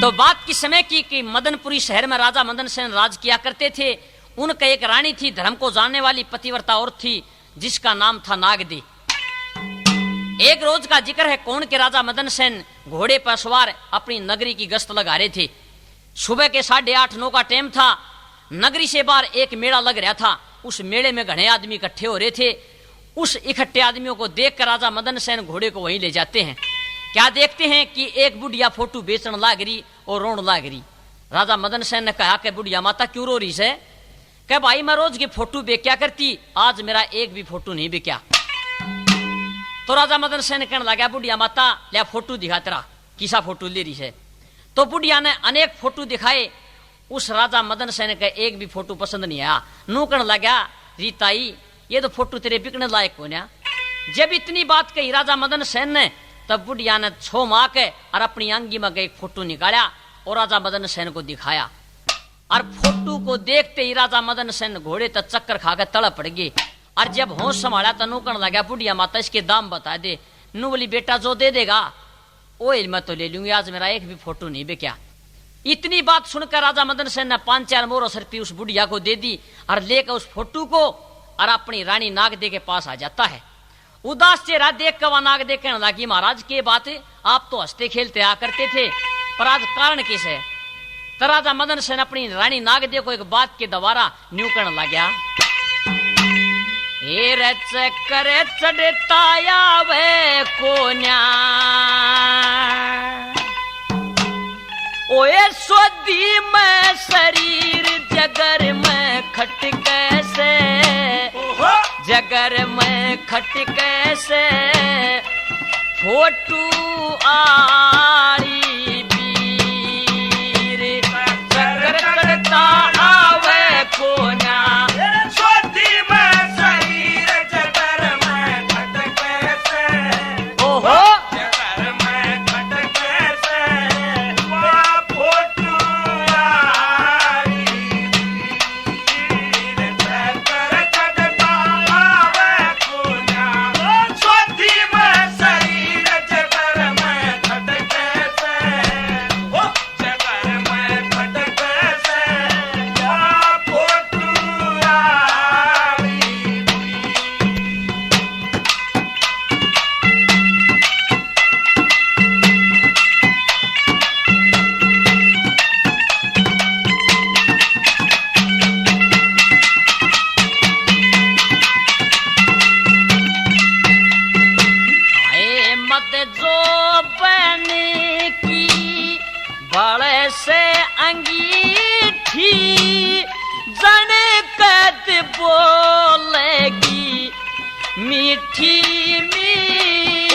तो बात किस समय की कि मदनपुरी शहर में राजा मदन सेन राज किया करते थे। उनका एक रानी थी, धर्म को जानने वाली पतिव्रता और थी, जिसका नाम था नागदी। एक रोज का जिक्र है कौन के राजा मदन सेन घोड़े पर सवार अपनी नगरी की गश्त लगा रहे थे। सुबह के 8:30-9 का टाइम था। नगरी से बाहर एक मेला लग रहा था। उस मेले में घने आदमी इकट्ठे हो रहे थे। उस इकट्ठे आदमियों को देखकर राजा मदन सेन घोड़े को वहीं ले जाते हैं। क्या देखते हैं कि एक बुढ़िया फोटो बेचने लाग रही और रोने लाग रही। राजा मदन सेन ने कहा कि बुढ़िया माता क्यों रो रही है? कह भाई मैं रोज की फोटो बेचा करती, आज मेरा एक भी फोटो नहीं बेचा। तो राजा मदन सेन कहने लगा बुढ़िया माता ले फोटो दिखा तेरा किसा फोटो ले रही है। तो बुढ़िया ने अनेक फोटो दिखाए। उस राजा मदन सेन का एक भी फोटो पसंद नहीं आया। नू कहने लगा रीताई ये तो फोटो तेरे बिकने लायक हो ना। जब इतनी बात कही राजा मदन सेन ने, तब बुढ़िया ने छो मार के और अपनी अंगी में एक फोटो निकाला और राजा मदन सेन को दिखाया। और फोटो को देखते ही राजा मदन सेन घोड़े तक चक्कर खाकर तड़प पड़ गए। और जब होश संभाला तो नू कहने लगा बुढ़िया माता इसके दाम बता दे। नू बोली बेटा जो दे देगा वो मैं तो ले लूंगी, आज मेरा एक भी फोटो नहीं बेचा। इतनी बात सुनकर राजा मदन सेन ने 5-4 मोहरों सरपी उस बुढ़िया को दे दी और लेकर उस फोटो को और अपनी रानी नागदे के पास आ जाता है। उदास चेहरा देख कर वह नागदे कहने लगी महाराज की बात आप तो हंसते खेलते आ करते थे, पर आज कारण किस है? तो राजा मदन सेन अपनी रानी नागदे को एक बात के दोबारा न्यू करने लगा। करे चढ़ताया वे कोन्या ओए सोदी में शरीर जगर में खट कैसे, जगर में खट कैसे फोटू आड़ी वीर जगर चढ़ता आवे कोन्या सोदी में शरीर जगर में खट कैसे, ओहो जगर में खट कैसे वह फोटू आड़ी वीर जगर चढ़ता आवे कोन्या सोदी में शरीर जगर में खट कैसे, जगर में खट कैसे वह फोटू आड़ी आए मत जो बने की बड़े से अंगीठी जन कद बोलेगी मीठी मीठी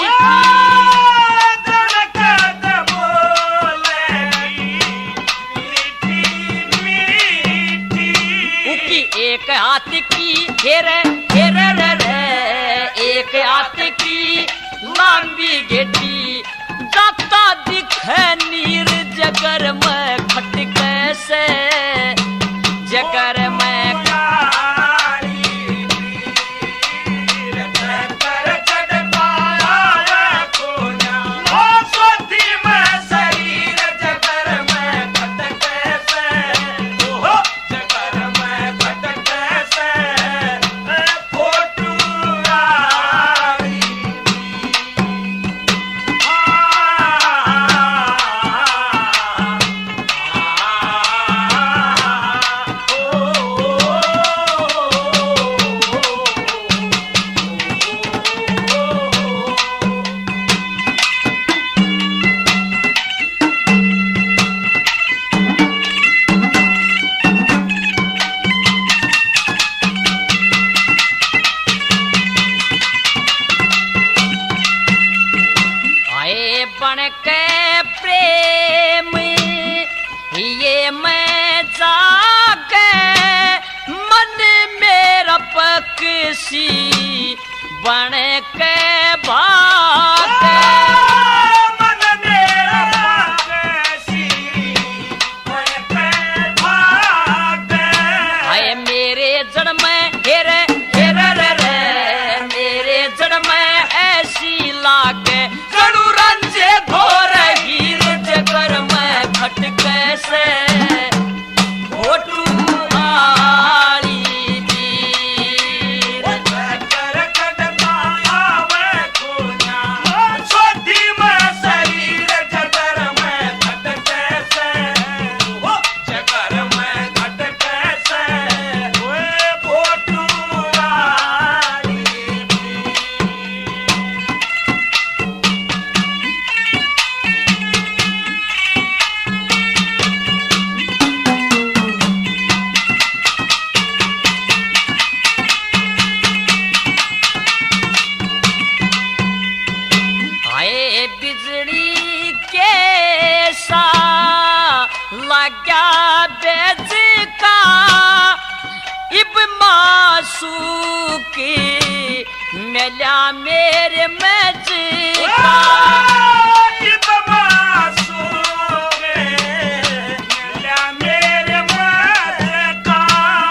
जनकद बोलेगी मीठी मीठी उकी एक हाथ की हेरे हेरे रे रे, एक हाथ की लंबी गेटी जाता दिखे नीर जगर में खट कैसे, जगर में बन के प्रेम ये मैं जाके मन मेरा पक्षी बन के भागे मन मेरा पक्षी बन के भागे आए मेरे जड़ में हेरे हेरे रे रे, मेरे जड़ में ऐसी लागे जड़ू रंजे धो रही जगर में खट भाग्या बेच का इब मासू की मिला मेरे मज का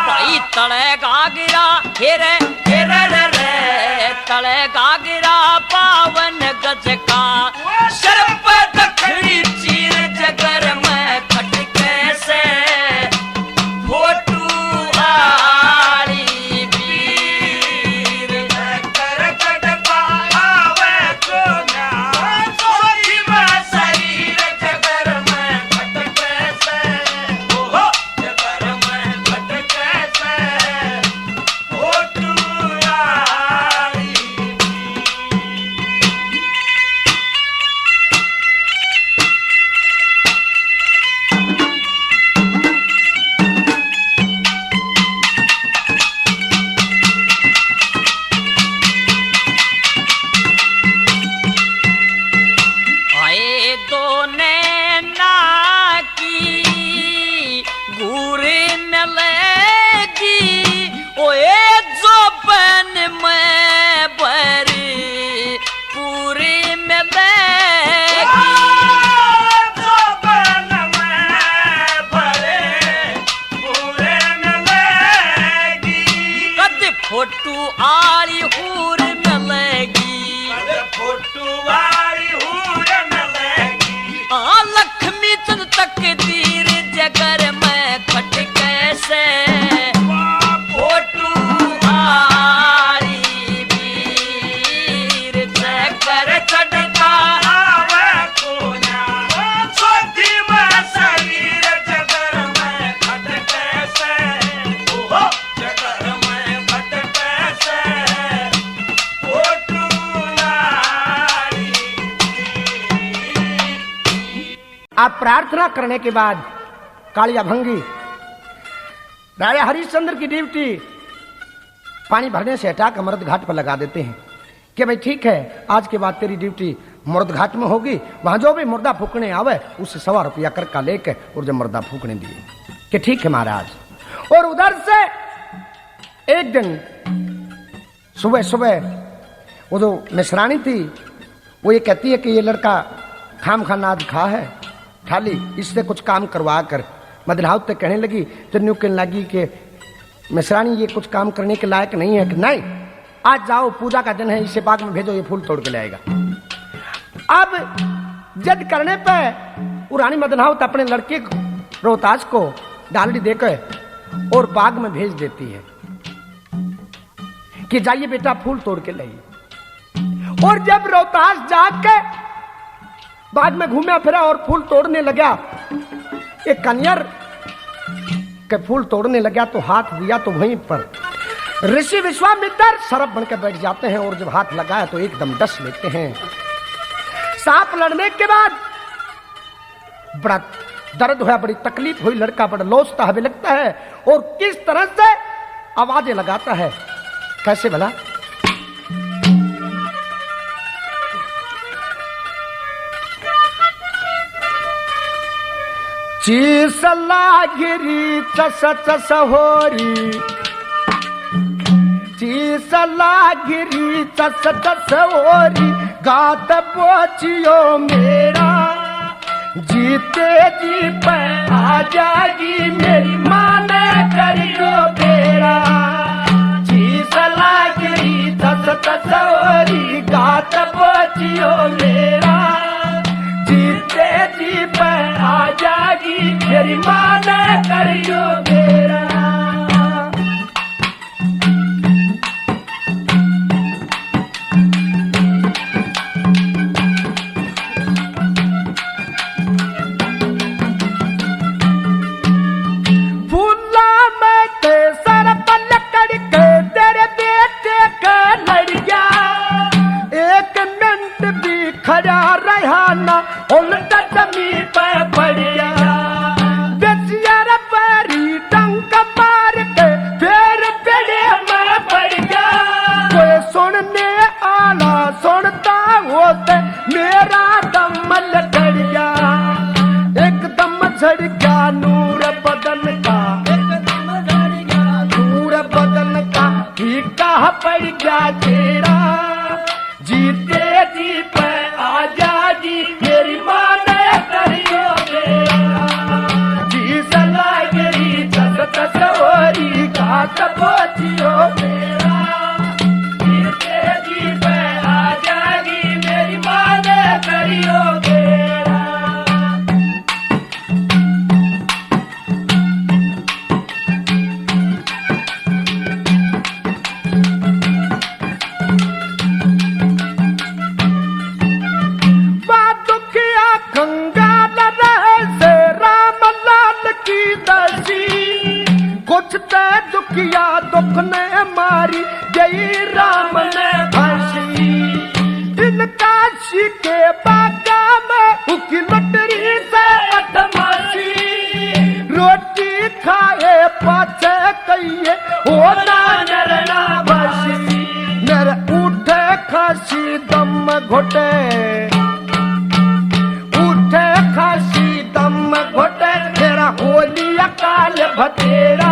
भाई तले गागरा हेरे हेरे रे तले गागरा पावन गज का शरप दखड़ी चीर जगर में खटके से फोटू आली वीर कर कटका आवे को ना सोची में शरीर जगर में खटके से ओहो जगर में खटके से फोटू आली आए दो नैना की घूरे मिलेगी ओए जो बन में भरी पूरी मिलेगी जो बन में भरे पूरे मिलेगी कद फोटू आली हूर मिलेगी फोटू वाली हूर मिलेगी आ लक्ष्मी चंद तक दीर जगर में खटके से फोटू आली वीर जगर चढ़ता आवे को ना सोची में शरीर जगर में खटके से ओहो जगर में खटके से फोटू वाली आप प्रार्थना करने के बाद कालिया भंगी राजा हरिश्चंद्र की ड्यूटी पानी भरने से हटाकर मर्द घाट पर लगा देते हैं कि भाई ठीक है, आज के बाद तेरी ड्यूटी मर्द घाट में होगी। वहां जो भी मुर्दा फूकने आवे उससे 100 रुपया कर का लेके और जब मुर्दा फूकने दिए कि ठीक है महाराज। और उधर से एक दिन सुबह सुबह वो जो मिश्रानी थी वो ये कहती है कि ये लड़का खाम खानाज खा है थाली, इससे कुछ काम करवा कर। मदनहाउस तक कहने लगी तो न्यू कहने लगी कि मिश्रानी ये कुछ काम करने के लायक नहीं है। कि नहीं, आज जाओ पूजा का दिन है, इसे बाग में भेजो, ये फूल तोड़ के लाएगा। अब जद करने पे वो रानी मदनहाउस अपने लड़के रोहतास को डालडी देकर और बाग में भेज देती है कि जाइए बेटा फूल तोड़ के लाइए। और जब रोहतास जाके बाग में घूमा फिरा और फूल तोड़ने लगा, एक कन्यर के फूल तोड़ने लगा तो हाथ दिया तो वहीं पर ऋषि विश्वामित्र सरप बन के बैठ जाते हैं और जब हाथ लगाया तो एकदम डस लेते हैं। सांप लड़ने के बाद बड़ा दर्द हुआ, बड़ी तकलीफ हुई, लड़का बड़ा लोचता हमें लगता है और किस तरह से आवाजें लगाता है। कैसे भला? चीसला गिरी चस चस होरी, चीसला गिरी चस चस होरी, गात पोचियो मेरा जीते जी पे आ जाएगी मेरी माँ ने करियो बेरा। चीसला गिरी चस चस होरी, गात पोचियो मेरा जीते जी पे आ जाएगी मेरी माँ ने करियो मेरा। फूला में ते सर पल करके तेरे बेटे का लड़ गया, एक मिनट भी खड़ा रहा ना उल्टा जमीन पे पड़ गया। बेचियार पैरी डंक मार के फिर पेड़े में पड़ गया। कोई सुनने आला सुनता होते मेरा दम लड़ गया, एकदम झड़ गया गया नूर बदन का, नूर बदन का फीका पड़ गया चेहरा। जीते जी पे आजा जी मेरी माँ ने करियो मेरा। जी सला गई जस तसोरी का तपोचियो मेरा। जीते जी पे आजा जी मेरी माँ ने करियो मेरा। कंगाल रहे से राम लाल की दसी, कुछ ते दुखिया दुख ने मारी गई राम ने फांसी। इनका के बागा में उकी लटरी से अठमासी, रोटी खाए पाछे कहिए हो ना नरना बसी। नर उठे खासी दम घोटे, खासी दम घोटे तेरा होली काल भतेरा।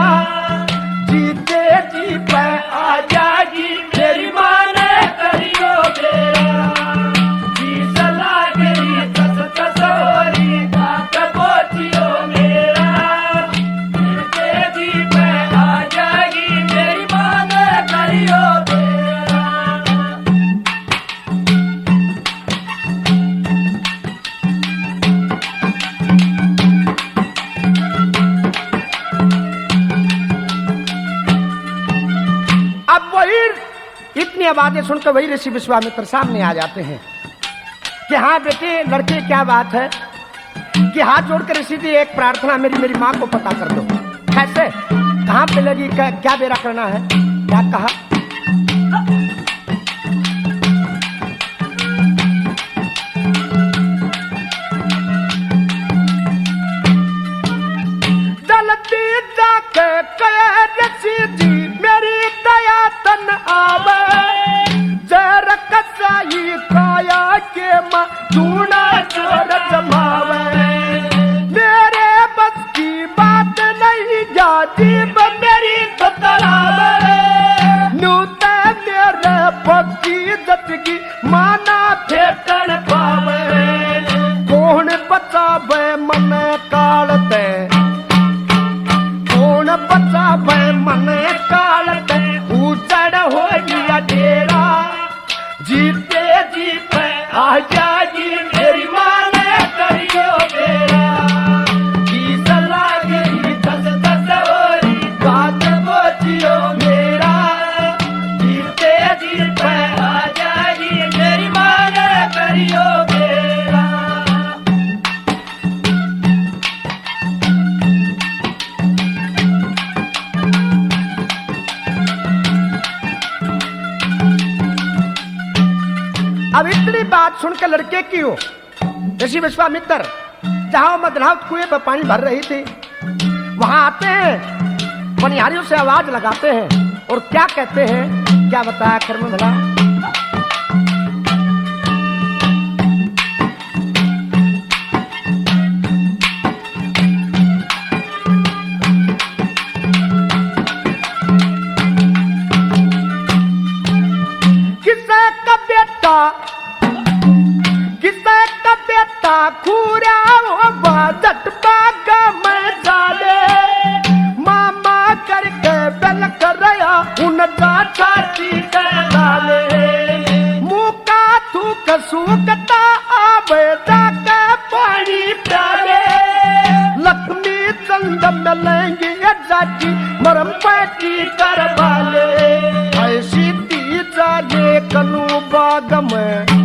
जीते जी पे आजा जी मेरी माँ ने करियो मेरा। जी सला गई तस तसोरी बात बोचियो मेरा। जीते जी पे आजा जी मेरी माँ ने करियो मेरा। इतनी आवाजें सुनकर वही ऋषि विश्वामित्र सामने आ जाते हैं कि हाँ बेटे लड़के क्या बात है, कि हाथ जोड़कर ऋषि जी एक प्रार्थना मेरी माँ को पता कर दो। कैसे, कहाँ पे लगी, क्या बेरा करना है, क्या कहा। जल्दी जाके कहे ऋषि जी मेरी दया तन आवे। जर कसाई काया के माँ चूना चोर जमावे। मेरे बस की बात नहीं जाती मेरी बतलावे। नूते मेरे पक्की जतगी माना फेटन पावे। कौन बचावे मन कालते, कौन बचावे मन कालते। उजड़ हो गया डेरा। जीते जी पे आजा जी मेरी माँ ने करियो मेरा। जी सला गई दस तसोरी बात बोचियो मेरा। जीते जी पे आजा जी मेरी माँ ने करियो मेरा। अब इतनी बात सुनकर लड़के की हो ऋषि विश्वामित्र जहां मदनावत कुएं पर पानी भर रही थी, वहां आते हैं, पनिहारियों से आवाज लगाते हैं और क्या कहते हैं, क्या बताया कर में भला। किसे का बेटा खूरा जट बागा में जाले। मामा करके बेल कर रहा उनका छाती कर डाले। मुका थूक सूखता आवे जाके पानी प्याले। लक्ष्मी चंद मिलेंगी जाती मरम पैटी कर वाले। ऐसी ती जाले कनु बाग में,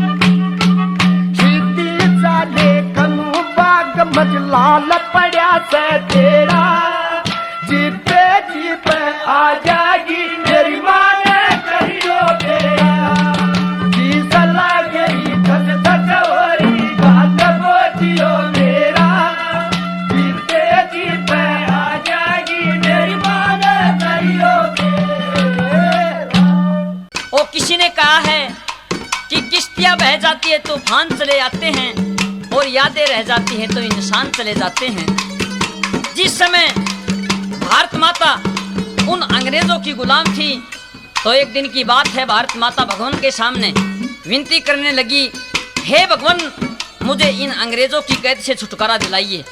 कनु बाग मजलाल पड़ा से तेरा। जीते जी पे आ जाएगी मेरी माँ ने करियो मेरा। जी सला गई दस तसोरी बात बोचियो मेरा। जीते जी पे आ जाएगी मेरी माँ ने करियो मेरा। ओ किसी ने कहा है कि किश्तियां बह जाती है तूफान चले आते हैं, और यादें रह जाती हैं तो इंसान चले जाते हैं। जिस समय भारत माता उन अंग्रेजों की गुलाम थी, तो एक दिन की बात है, भारत माता भगवान के सामने विनती करने लगी, हे भगवान मुझे इन अंग्रेजों की कैद से छुटकारा दिलाइए।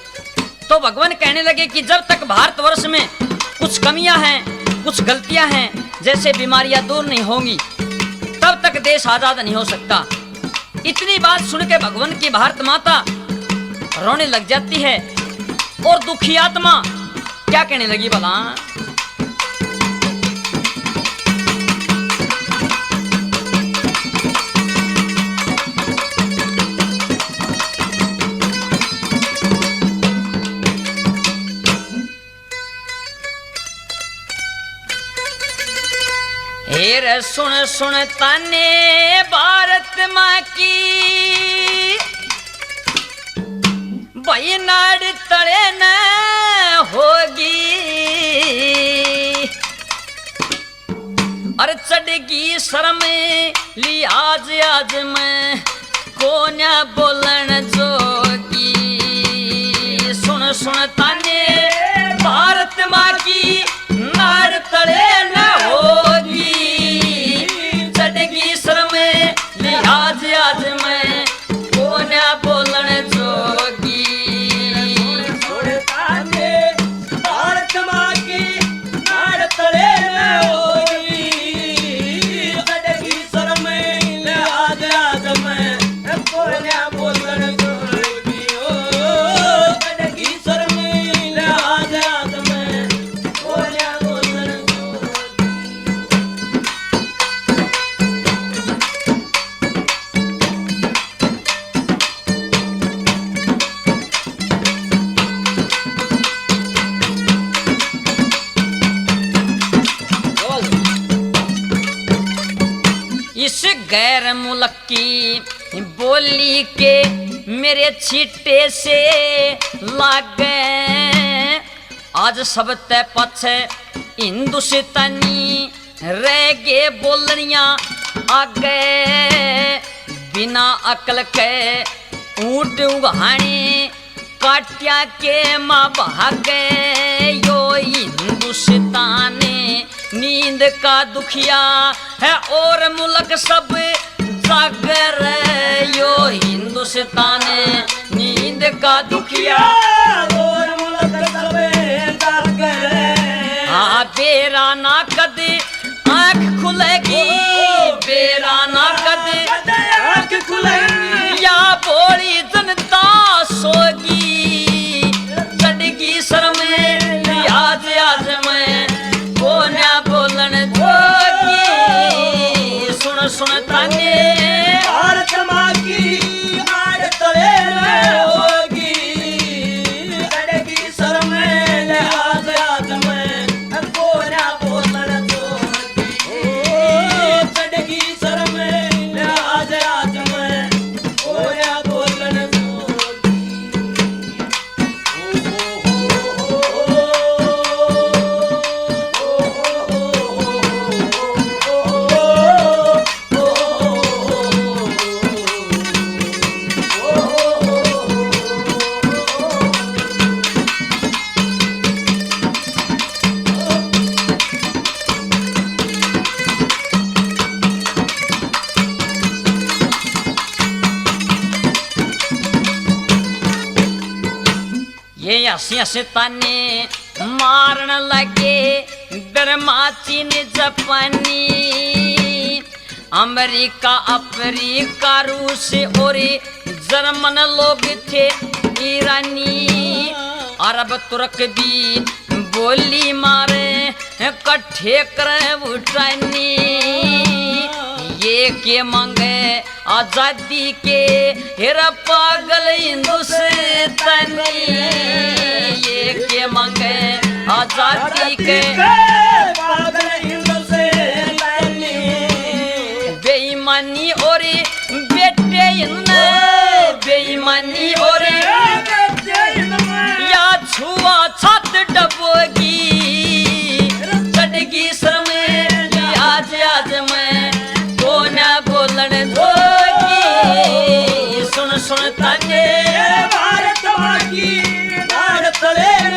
तो भगवान कहने लगे कि जब तक भारतवर्ष में कुछ कमियां हैं, कुछ गलतियां हैं, जैसे बीमारियां दूर नहीं होंगी, तब तक देश आजाद नहीं हो सकता। इतनी बात सुन के भगवान की भारत माता रोने लग जाती है और दुखी आत्मा क्या कहने लगी भला, हेर सुन सुन ताने भारत माँ की भाई नाड़ तड़े न होगी, और चढ़गी शर्म लिहाज आज मैं कौन बोलन जोगी। सुन सुन ताने भारत माँ की नाड़ तड़े न होगी, चढ़गी शर्म लिहाज आज मैं कौन बोलन जोगी। भारत माँ की नाड़ तड़े न होगी, चढ़गी शर्म लिहाज आज मैं कौन बोलन जोगी। चढ़गी शर्म लिहाज आज मैं कौन बोलन जोगी। इस गैर मुल्क की बोली के मेरे छीटे से लागे, आज सब ते पछे हिंदुस्तानी रह गे बोलनिया आगे। बिना अकल के ऊंट उगाने काटिया के माँ भागे, यो हिंदुस्तान नींद का दुखिया है और मुल्क सब जागर, यो हिंदुस्तान नींद का दुखिया और मुल्क सब जागर। हाँ बेरा ना कद आँख खुलेगी, बेरा ना कद आँख खुलेगी, या बोली जनता सोगी, चढ़गी शर्म लिहाज आज मैं कौन बोलन जोगी। सुन सुन ताने भारत माँ की नाड़ तड़े न होगी, चढ़गी शर्म लिहाज आज मैं कौन बोलन जोगी। चढ़गी शर्म लिहाज आज मैं कौन बोलन जोगी। ये हंसी हंसी ताने मारन लगे, बर्मा चीन जापानी अमेरिका अफ्रीका रूस और जर्मन लोग थे ईरानी। अरब तुर्क भी बोली मारे कट्ठे कर उठानी, ये के मांगे आजादी के हेरा पागल हिंदुस्तानी, ये के मांगे आजादी के पागल हिंदुस्तानी। बेईमानी और बेटे इनने बेईमानी और या छुआ छत डबोगी, चढ़गी शर्म लिहाज आज मैं कौन बोलन जोगी। सुन सुन ताने भारत माँ की नाड़ तड़े न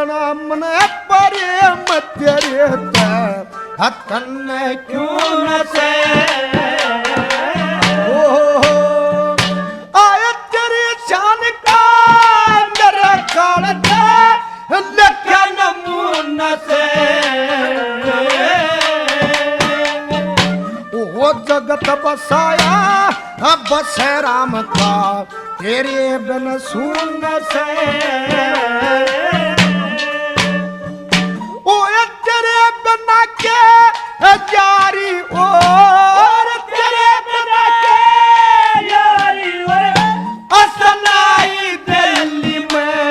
इतना मन प्रेम तेरे हथन क्यों न से आए तेरी जान का मेरे कालते लख्या नमूना से वो जगत बसाया बसे राम का तेरे बिन सुन से ओ तेरे बिना के यारी और तेरे बिना के यारी असनाई दिल्ली में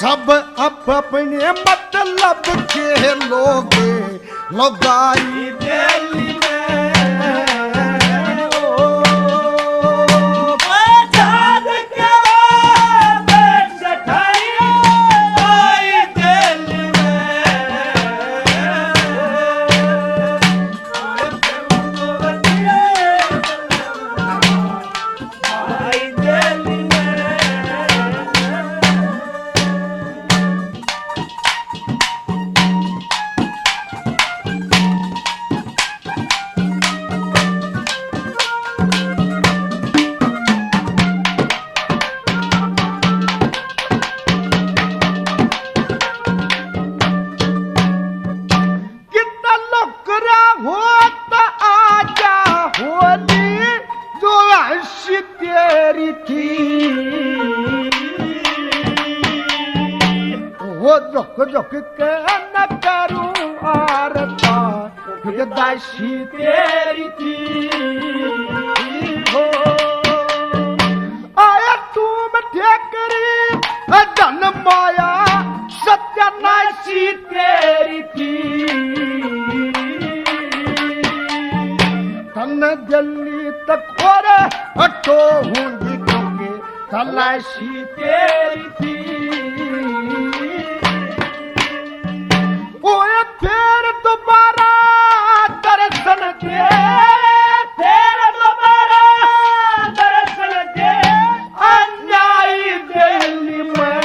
सब अपने मतलब के लोग लगाई दिल्ली में तेरी थी वो दुख दुख के न करूं आरता दासी तेरी थी हो आया तुम ठेकरी धन माया सत्यानाशी तेरी थी तन जल्दी तक और हटो होंगी क्योंकि तलाशी तेरी थी ओए फिर दोबारा दर्शन दे फिर दोबारा दर्शन दे अन्यायी दिल्ली में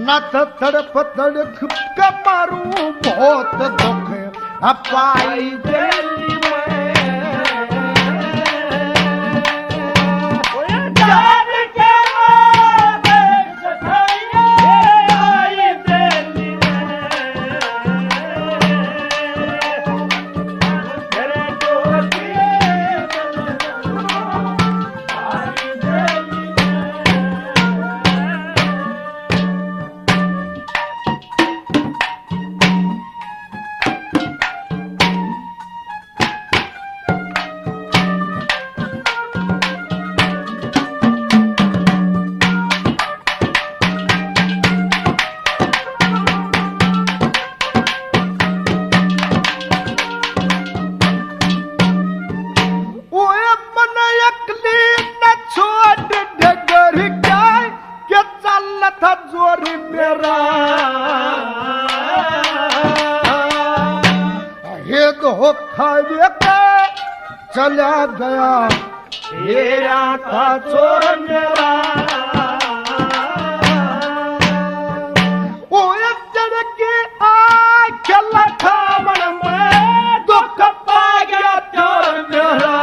न तो तड़प तड़प के मारूं बहुत दुख अपाई दिल्ली में जान के आई दिल्ली में तेरे को आई दिल्ली था जोर मेरा ये तो खावे के चला गया मेरा था जोर मेरा ओ एक जन के आँख लखावन में दुख पा गया जोर मेरा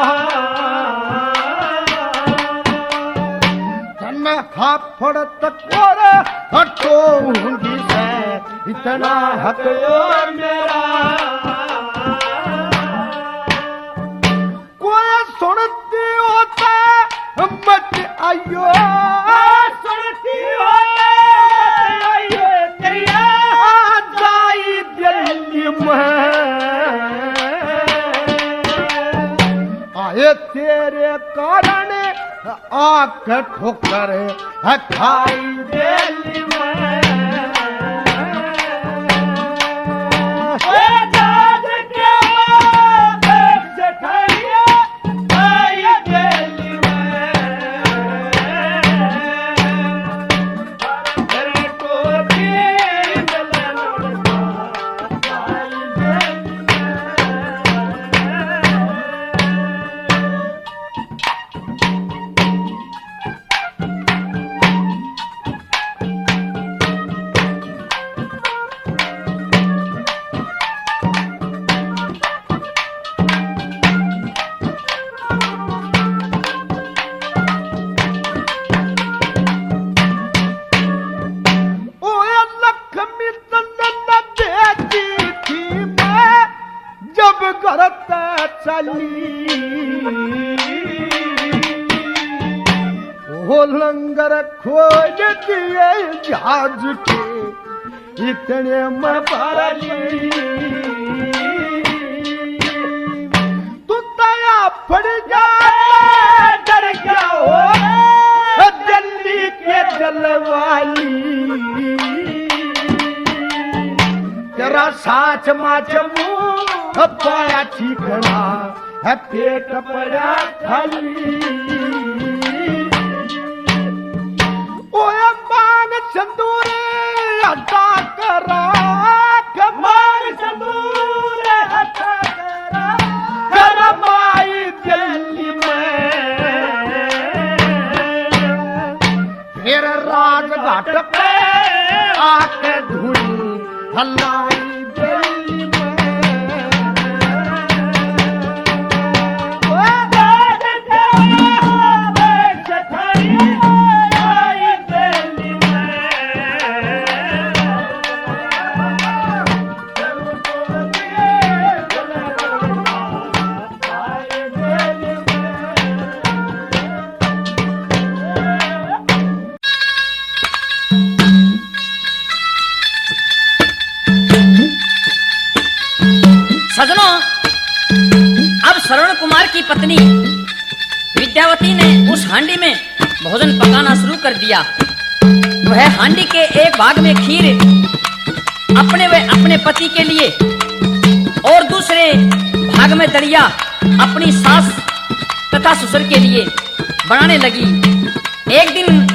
हाफड़ तक और हटो हुंगी से इतना हक मेरा कोई सुनती होता मत आयो सुनती होता आयो तेरिया जाई दिल्ली में आए तेरे कारण आँख ठोकर खाई दिल्ली में जाग के आई दिल्ली में तेरे को वो लंगर खोज दिए जहाज के इतने में भरली तू दया पड़ जा डर क्या हो दिल्ली के जलवाली तेरा साच माच मुंह पाया ठिकना है पेट पड़ा खाली ओए मांग संदूरे हटा करा मांग संदूरे हटा करा करमाई दिल्ली में फिर राजघाट पे आके धुनी हल्लाई दिल्ली में सजनों, अब श्रवण कुमार की पत्नी विद्यावती ने उस हांडी में भोजन पकाना शुरू कर दिया। वह हांडी के एक भाग में खीर अपने व अपने पति के लिए और दूसरे भाग में दलिया अपनी सास तथा ससुर के लिए बनाने लगी। एक दिन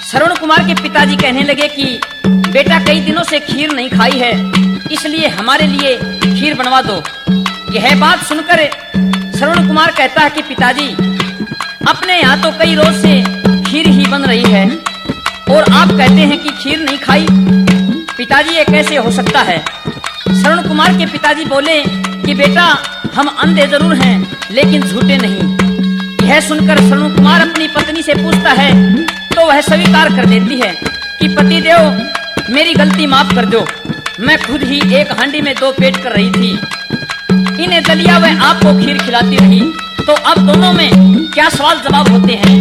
श्रवण कुमार के पिताजी कहने लगे कि बेटा कई दिनों से खीर नहीं खाई है, इसलिए हमारे लिए खीर बनवा दो। यह बात सुनकर श्रवण कुमार कहता है कि पिताजी अपने यहाँ तो कई रोज से खीर ही बन रही है और आप कहते हैं कि खीर नहीं खाई। पिताजी ये कैसे हो सकता है? श्रवण कुमार के पिताजी बोले कि बेटा हम अंधे जरूर हैं लेकिन झूठे नहीं। यह सुनकर श्रवण कुमार अपनी पत्नी से पूछता है तो वह स्वीकार कर देती है कि पति देव मेरी गलती माफ कर दो, मैं खुद ही एक हांडी में 2 पेट कर रही थी। इन्हें दलिया व आपको खीर खिलाती रही, तो अब दोनों में क्या सवाल जवाब होते हैं।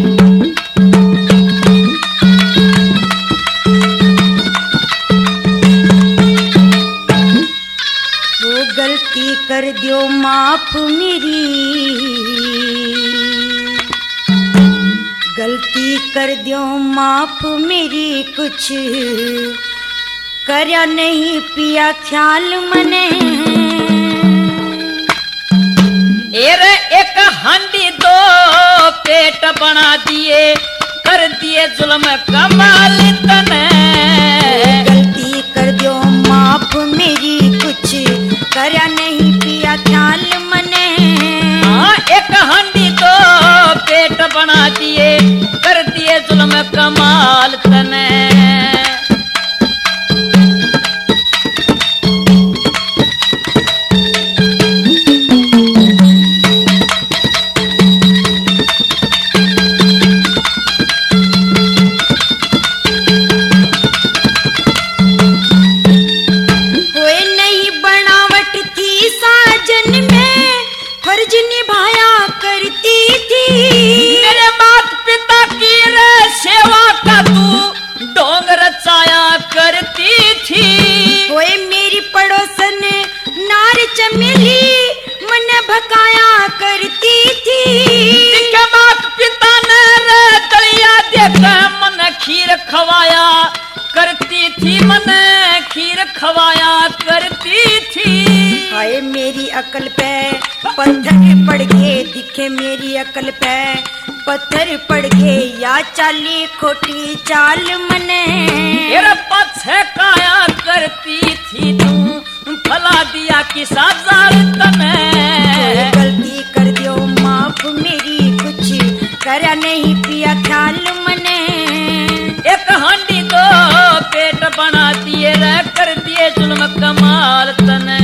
वो गलती कर दियो माफ मेरी, गलती कर दियो माफ मेरी, कुछ करया नहीं पिया ख्याल मने। एरे एक हांडी 2 पेट बना दिए, कर दिए जुल्म कमाल तने। गलती कर दियो माफ मेरी, कुछ करया नहीं पिया ख्याल मने। एक हांडी 2 पेट बना दिए, कर दिए जुल्म कमाल तने। खवाया करती थी, मन खीर खवाया करती थी। हाय मेरी अकल पे पत्थर पड़ गए, दिखे मेरी अकल पे पत्थर पड़ गए, या चाली खोटी चाल मने। तेरा पछे काया करती थी तू, फला दिया कि साजार तने। गलती कर दियो माफ मेरी, कुछ करया नहीं पिया ख्याल मने। एक हांडी 2 पेट बना दिए, रे कर दिए जुल्म कमाल तने।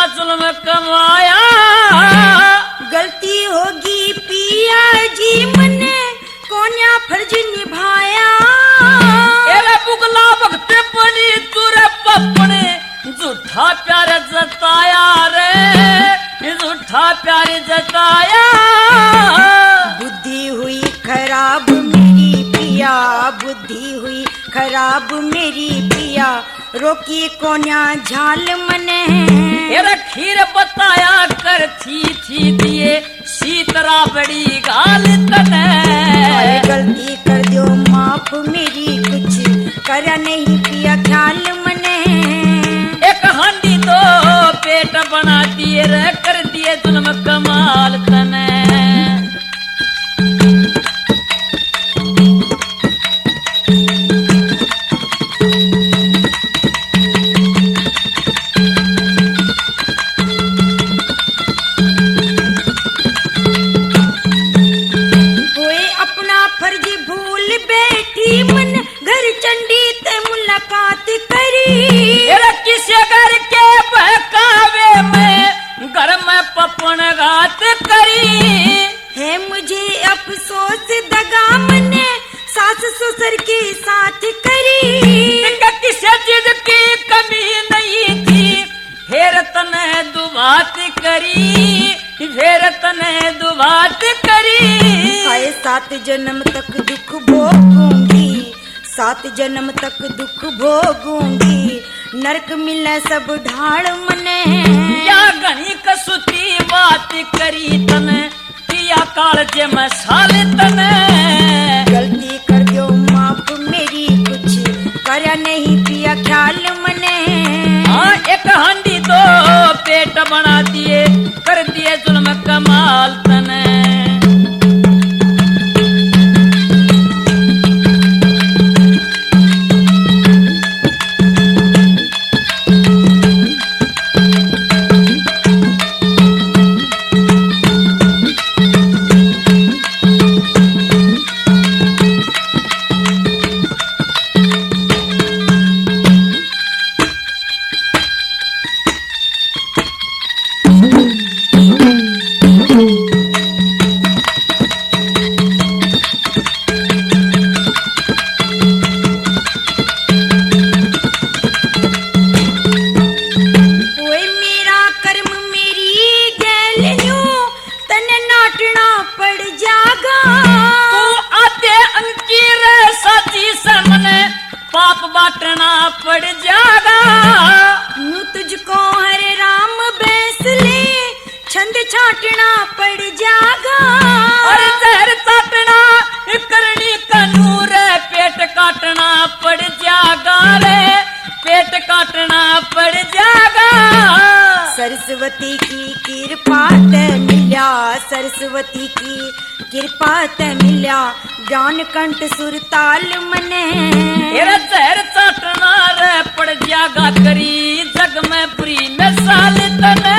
जुल्म कमाया। गलती होगी पिया जी मने कोन्या फर्ज निभाया। एरे बुगला भक्त बनी तुरे पपने झूठा प्यार जताया रे, झूठा प्यार जताया। बुद्धि हुई खराब मेरी पिया, बुद्धि हुई खराब मेरी पिया, रोकी कोन्या झाल मने। एरे खीर बताया कर थी दिए सीतरा बड़ी गाल तने। गलती कर दो माफ मेरी, कुछ करा नहीं पिया ख्याल मने। एक हांडी तो पेट बना दिए रे, कर दिए जुल्म कमाल तने। होए अपना फर्ज भूल बैठी मन, घर चंडी ते मुलाकात करी। एरे किसे घर के बहकावे में घर में पपन घात करी। है मुझे अफसोस दगा मने, सास ससुर के साथ करी। इनका किसी चीज की कमी नहीं थी, फिर तने दुबात करी, फिर तने दुबात करी। हाय 7 जन्म तक दुख भोगूंगी, 7 जन्म तक दुख भोगूंगी, नरक मिले सब ढाल मने। या घनी कसुती बात करी तने, किया कालजे में साल तने। गलती कर दो माफ मेरी, कुछ करा नहीं पिया ख्याल मने। हाँ एक हांडी तो पेट बना दिए, कर दिए जुल्म कमाल तने। होए मेरा कर्म मेरी गैलन्यू, तने नाटना पड़ जागा। तू आते अंकीर साथी समने, पाप बाटना पड़ जागा। नू तुझको हरे राम बैसले, छंद छाटना पड़ जागा। और जहर चाटना करनी कनूर, पेट काटना पड़ जागा रे, पेट काटना पड़ जागा। सरस्वती की कृपा ते मिल्या, सरस्वती की कृपा ते मिल्या, ज्ञान कंठ सुर ताल मने। तेरा जहर चाटना रे पड़ जागा करी, जग में बुरी मिसाल तने।